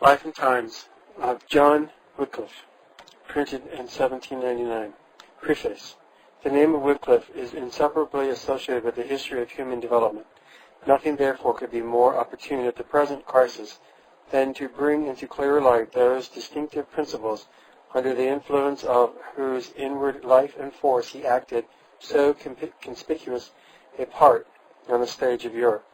Life and Times of John Wickliff, printed in 1799. Preface. The name of Wycliffe is inseparably associated with the history of human development. Nothing, therefore, could be more opportune at the present crisis than to bring into clearer light those distinctive principles under the influence of whose inward life and force he acted so conspicuous a part on the stage of Europe.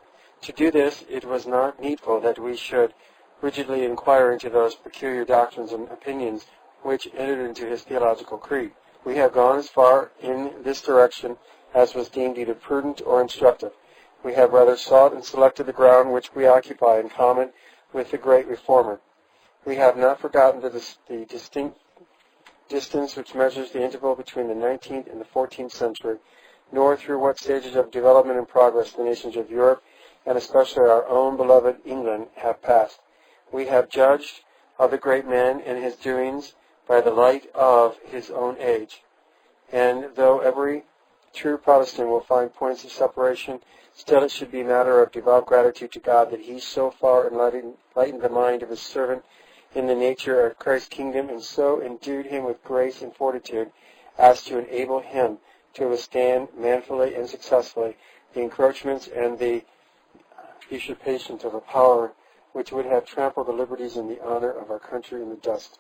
To do this, it was not needful that we should rigidly inquire into those peculiar doctrines and opinions which entered into his theological creed. We have gone as far in this direction as was deemed either prudent or instructive. We have rather sought and selected the ground which we occupy in common with the great Reformer. We have not forgotten the distinct distance which measures the interval between the 19th and the 14th century, nor through what stages of development and progress the nations of Europe, and especially our own beloved England, have passed. We have judged of the great man and his doings by the light of his own age. And though every true Protestant will find points of separation, still it should be a matter of devout gratitude to God that he so far enlightened the mind of his servant in the nature of Christ's kingdom, and so endued him with grace and fortitude as to enable him to withstand manfully and successfully the encroachments and the usurpations of a power which would have trampled the liberties and the honor of our country in the dust.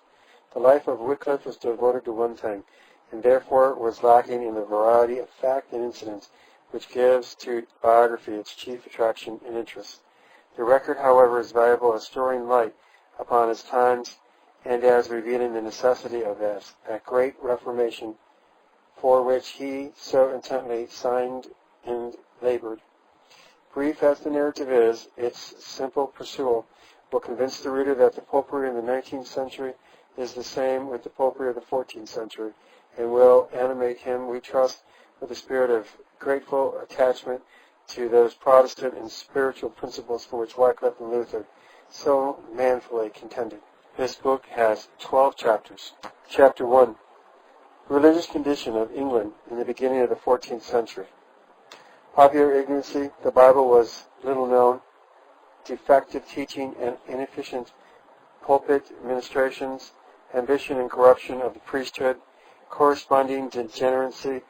The life of Wycliffe was devoted to one thing, and therefore was lacking in the variety of fact and incidents which gives to biography its chief attraction and interest. The record, however, is valuable as throwing light upon his times and as revealing the necessity of that great reformation for which he so intently signed and labored. Brief as the narrative is, its simple pursuit will convince the reader that the popery in the 19th century is the same with the popery of the 14th century, and will animate him, we trust, with a spirit of grateful attachment to those Protestant and spiritual principles for which Wycliffe and Luther so manfully contended. This book has 12 chapters. Chapter 1. Religious condition of England in the beginning of the 14th century. Popular ignorancy, the Bible was little known, defective teaching and inefficient pulpit ministrations, ambition and corruption of the priesthood, corresponding degeneracy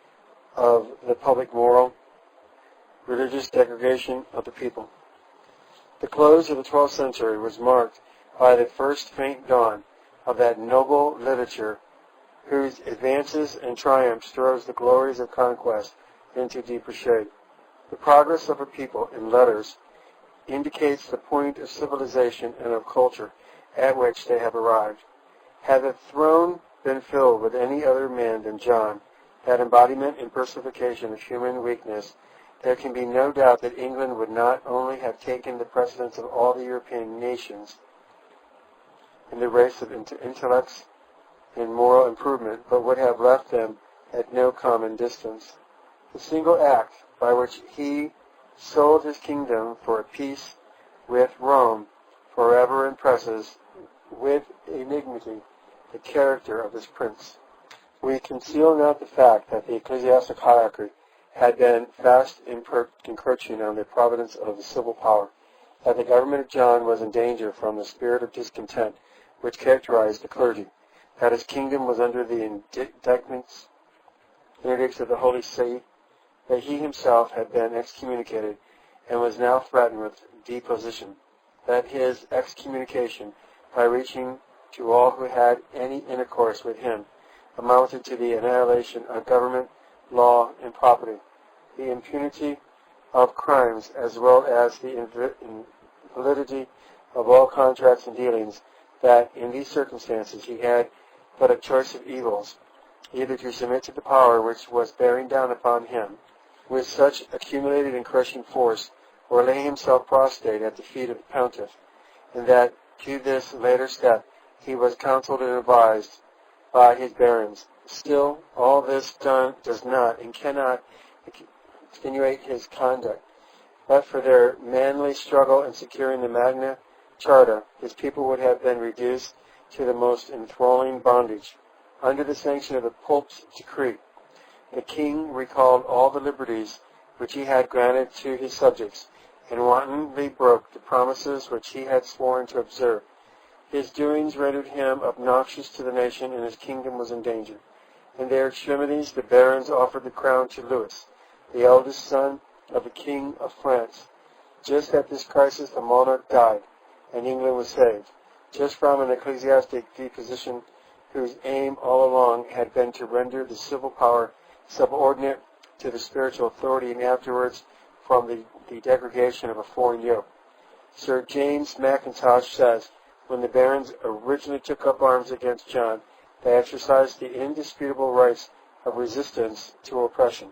of the public moral, religious degradation of the people. The close of the 12th century was marked by the first faint dawn of that noble literature whose advances and triumphs throws the glories of conquest into deeper shade. The progress of a people in letters indicates the point of civilization and of culture at which they have arrived. Had the throne been filled with any other man than John, that embodiment and personification of human weakness, there can be no doubt that England would not only have taken the precedence of all the European nations in the race of intellects and moral improvement, but would have left them at no common distance. The single act by which he sold his kingdom for a peace with Rome forever impresses with enigmity the character of this prince. We conceal not the fact that the ecclesiastical hierarchy had been fast encroaching on the providence of the civil power, that the government of John was in danger from the spirit of discontent which characterized the clergy, that his kingdom was under the interdicts of the Holy See, that he himself had been excommunicated and was now threatened with deposition, that his excommunication, by reaching to all who had any intercourse with him, amounted to the annihilation of government, law, and property, the impunity of crimes, as well as the invalidity of all contracts and dealings, that in these circumstances he had but a choice of evils, either to submit to the power which was bearing down upon him with such accumulated and crushing force, or lay himself prostrate at the feet of the pontiff, and that to this later step he was counseled and advised by his barons. Still, all this does not and cannot extenuate his conduct. But for their manly struggle in securing the Magna Charta, his people would have been reduced to the most enthralling bondage. Under the sanction of the Pope's decree, the king recalled all the liberties which he had granted to his subjects, and wantonly broke the promises which he had sworn to observe. His doings rendered him obnoxious to the nation, and his kingdom was in danger. In their extremities, the barons offered the crown to Louis, the eldest son of the King of France. Just at this crisis, the monarch died, and England was saved, just from an ecclesiastic deposition whose aim all along had been to render the civil power subordinate to the spiritual authority, and afterwards from the degradation of a foreign yoke. Sir James Mackintosh says, when the barons originally took up arms against John, they exercised the indisputable rights of resistance to oppression.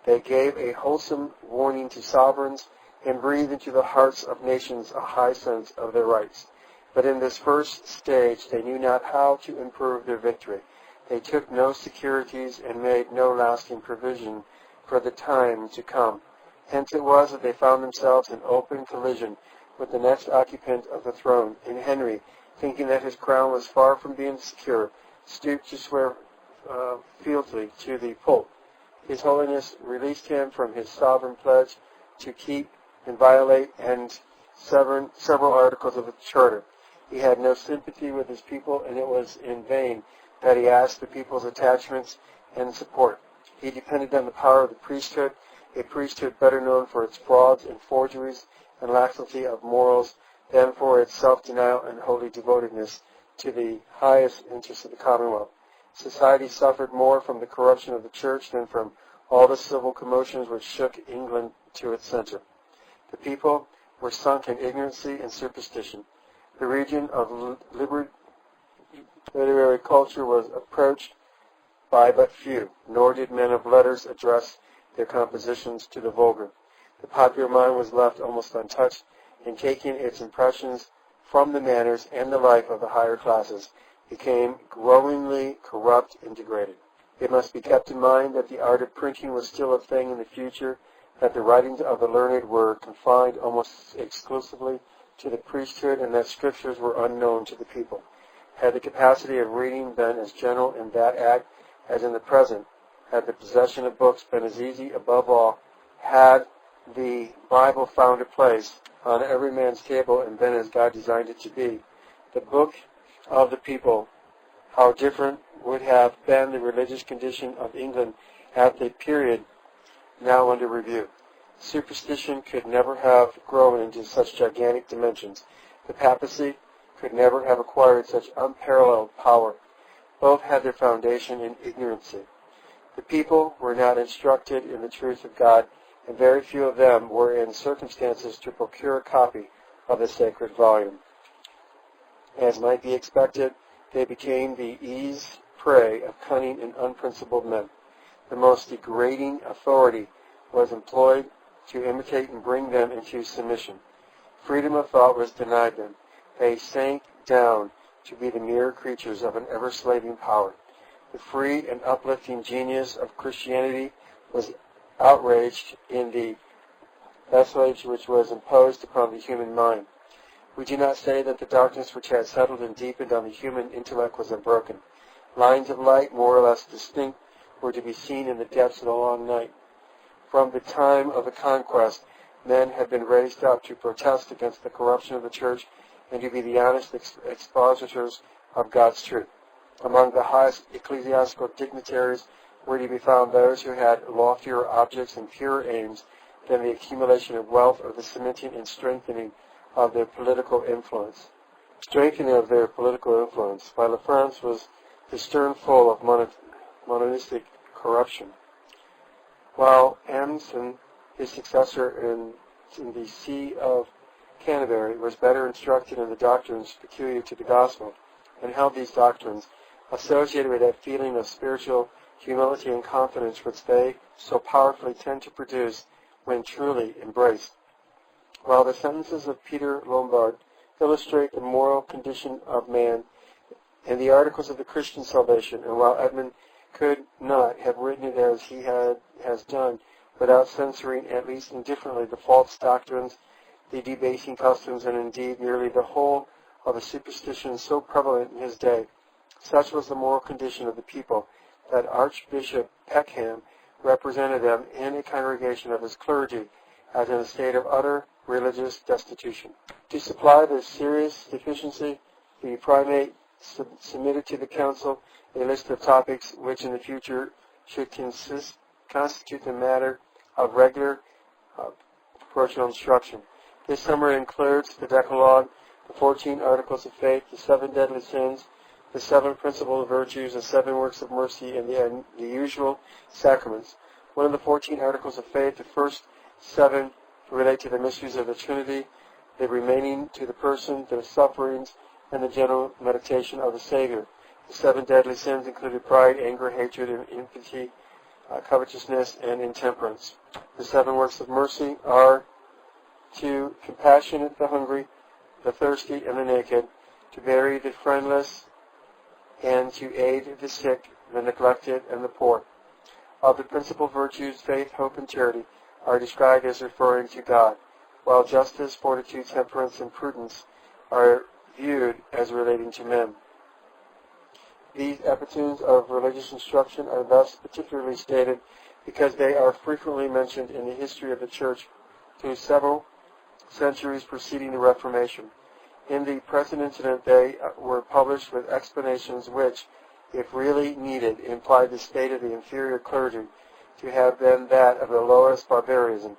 They gave a wholesome warning to sovereigns and breathed into the hearts of nations a high sense of their rights. But in this first stage, they knew not how to improve their victory. They took no securities and made no lasting provision for the time to come. Hence it was that they found themselves in open collision with the next occupant of the throne, and Henry, thinking that his crown was far from being secure, stooped to swear fealty to the Pope. His Holiness released him from his sovereign pledge to keep, inviolate, and several articles of the Charter. He had no sympathy with his people, and it was in vain that he asked the people's attachments and support. He depended on the power of the priesthood, a priesthood better known for its frauds and forgeries and laxity of morals than for its self-denial and holy devotedness to the highest interests of the Commonwealth. Society suffered more from the corruption of the Church than from all the civil commotions which shook England to its center. The people were sunk in ignorancy and superstition. The region of literary culture was approached by but few, nor did men of letters address their compositions to the vulgar. The popular mind was left almost untouched, and taking its impressions from the manners and the life of the higher classes, became growingly corrupt and degraded. It must be kept in mind that the art of printing was still a thing in the future, that the writings of the learned were confined almost exclusively to the priesthood, and that scriptures were unknown to the people. Had the capacity of reading been as general in that act as in the present, had the possession of books been as easy, above all, had the Bible found a place on every man's table and been as God designed it to be, the book of the people, how different would have been the religious condition of England at the period now under review. Superstition could never have grown into such gigantic dimensions. The papacy could never have acquired such unparalleled power. Both had their foundation in ignorancy. The people were not instructed in the truth of God, and very few of them were in circumstances to procure a copy of the sacred volume. As might be expected, they became the easy prey of cunning and unprincipled men. The most degrading authority was employed to imitate and bring them into submission. Freedom of thought was denied them. They sank down to be the mere creatures of an ever-slaving power. The free and uplifting genius of Christianity was outraged in the vassalage which was imposed upon the human mind. We do not say that the darkness which had settled and deepened on the human intellect was unbroken. Lines of light, more or less distinct, were to be seen in the depths of the long night. From the time of the conquest, men had been raised up to protest against the corruption of the Church and to be the honest expositors of God's truth. Among the highest ecclesiastical dignitaries were to be found those who had loftier objects and purer aims than the accumulation of wealth or the cementing and strengthening of their political influence. While France was the stern foe of monistic corruption, while Amundsen, his successor in the See of Canterbury, was better instructed in the doctrines peculiar to the gospel, and held these doctrines, associated with that feeling of spiritual humility and confidence which they so powerfully tend to produce when truly embraced. While the sentences of Peter Lombard illustrate the moral condition of man and the articles of the Christian salvation, and while Edmund could not have written it as he has done without censoring at least indifferently the false doctrines, the debasing customs, and indeed nearly the whole of the superstitions so prevalent in his day, such was the moral condition of the people that Archbishop Peckham represented them in a congregation of his clergy as in a state of utter religious destitution. To supply this serious deficiency, the primate submitted to the council a list of topics which in the future should constitute the matter of regular proportional instruction. This summary includes the Decalogue, the 14 Articles of Faith, the 7 deadly sins, the 7 principal virtues, the 7 works of mercy, and the usual sacraments. One of the 14 Articles of Faith, the first 7 relate to the mysteries of the Trinity, the remaining to the person, the sufferings, and the general meditation of the Savior. The 7 deadly sins included pride, anger, hatred, enmity, covetousness, and intemperance. The 7 works of mercy are to compassionate the hungry, the thirsty, and the naked, to bury the friendless, and to aid the sick, the neglected, and the poor. Of the principal virtues, faith, hope, and charity are described as referring to God, while justice, fortitude, temperance, and prudence are viewed as relating to men. These epitomes of religious instruction are thus particularly stated because they are frequently mentioned in the history of the Church through several centuries preceding the Reformation. In the present incident, they were published with explanations which, if really needed, implied the state of the inferior clergy to have been that of the lowest barbarism.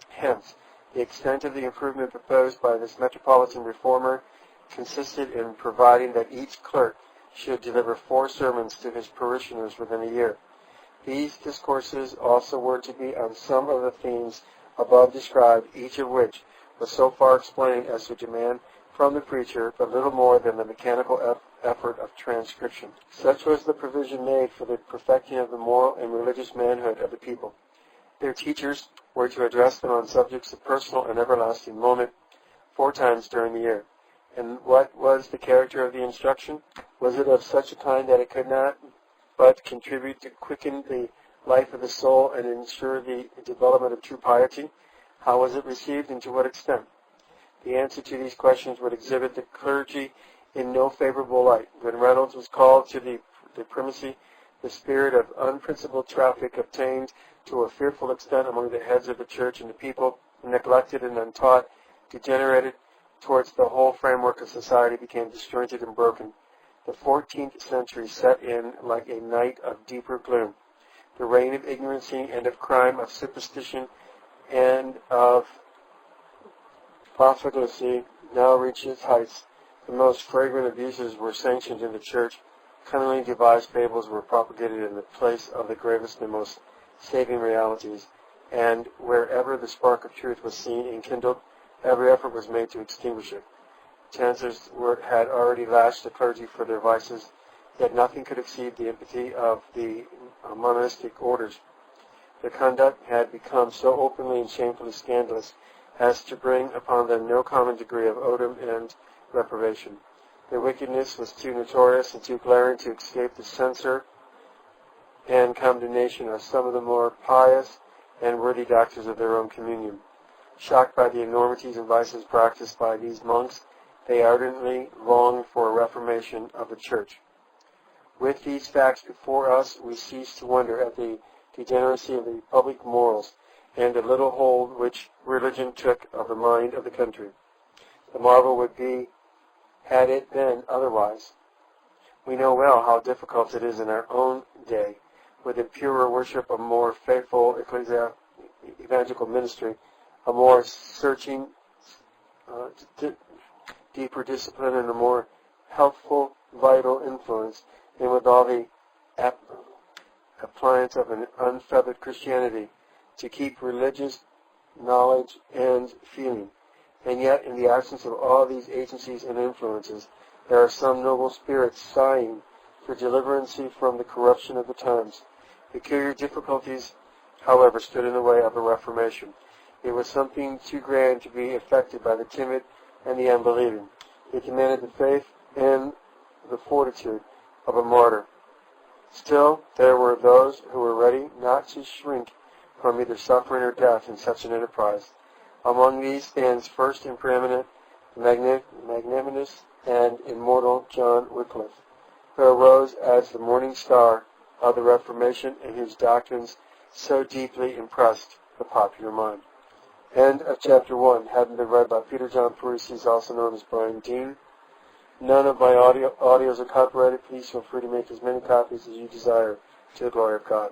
Hence, the extent of the improvement proposed by this metropolitan reformer consisted in providing that each clerk should deliver 4 sermons to his parishioners within a year. These discourses also were to be on some of the themes above described, each of which was so far explained as to demand from the preacher but little more than the mechanical effort of transcription. Such was the provision made for the perfecting of the moral and religious manhood of the people. Their teachers were to address them on subjects of personal and everlasting moment 4 times during the year. And what was the character of the instruction? Was it of such a kind that it could not but contribute to quicken the life of the soul and ensure the development of true piety? How was it received and to what extent? The answer to these questions would exhibit the clergy in no favorable light. When Reynolds was called to the primacy, the spirit of unprincipled traffic obtained to a fearful extent among the heads of the church, and the people, neglected and untaught, degenerated towards the whole framework of society, became disjointed and broken. The 14th century set in like a night of deeper gloom. The reign of ignorancy and of crime, of superstition, and of profligacy now reached its heights. The most fragrant abuses were sanctioned in the church. Cunningly devised fables were propagated in the place of the gravest and most saving realities. And wherever the spark of truth was seen and kindled, every effort was made to extinguish it. Chancellors had already lashed the clergy for their vices, yet nothing could exceed the impiety of the monastic orders. Their conduct had become so openly and shamefully scandalous as to bring upon them no common degree of odium and reprobation. Their wickedness was too notorious and too glaring to escape the censure and condemnation of some of the more pious and worthy doctors of their own communion. Shocked by the enormities and vices practiced by these monks, they ardently longed for a reformation of the Church. With these facts before us, we cease to wonder at the degeneracy of the public morals and the little hold which religion took of the mind of the country. The marvel would be had it been otherwise. We know well how difficult it is in our own day, with the purer worship, a more faithful evangelical ministry, a more searching, deeper discipline, and a more healthful, vital influence, and with all the appliance of an unfeathered Christianity to keep religious knowledge and feeling. And yet, in the absence of all these agencies and influences, there are some noble spirits sighing for deliverance from the corruption of the times. Peculiar difficulties, however, stood in the way of a reformation. It was something too grand to be effected by the timid and the unbelieving. It demanded the faith and the fortitude of a martyr. Still, there were those who were ready not to shrink from either suffering or death in such an enterprise. Among these stands first and preeminent the magnanimous and immortal John Wycliffe, who arose as the morning star of the Reformation and whose doctrines so deeply impressed the popular mind. End of Chapter 1, having been read by Peter John Parisi, also known as Brian Dean. None of my audios are copyrighted. Please feel free to make as many copies as you desire to the glory of God.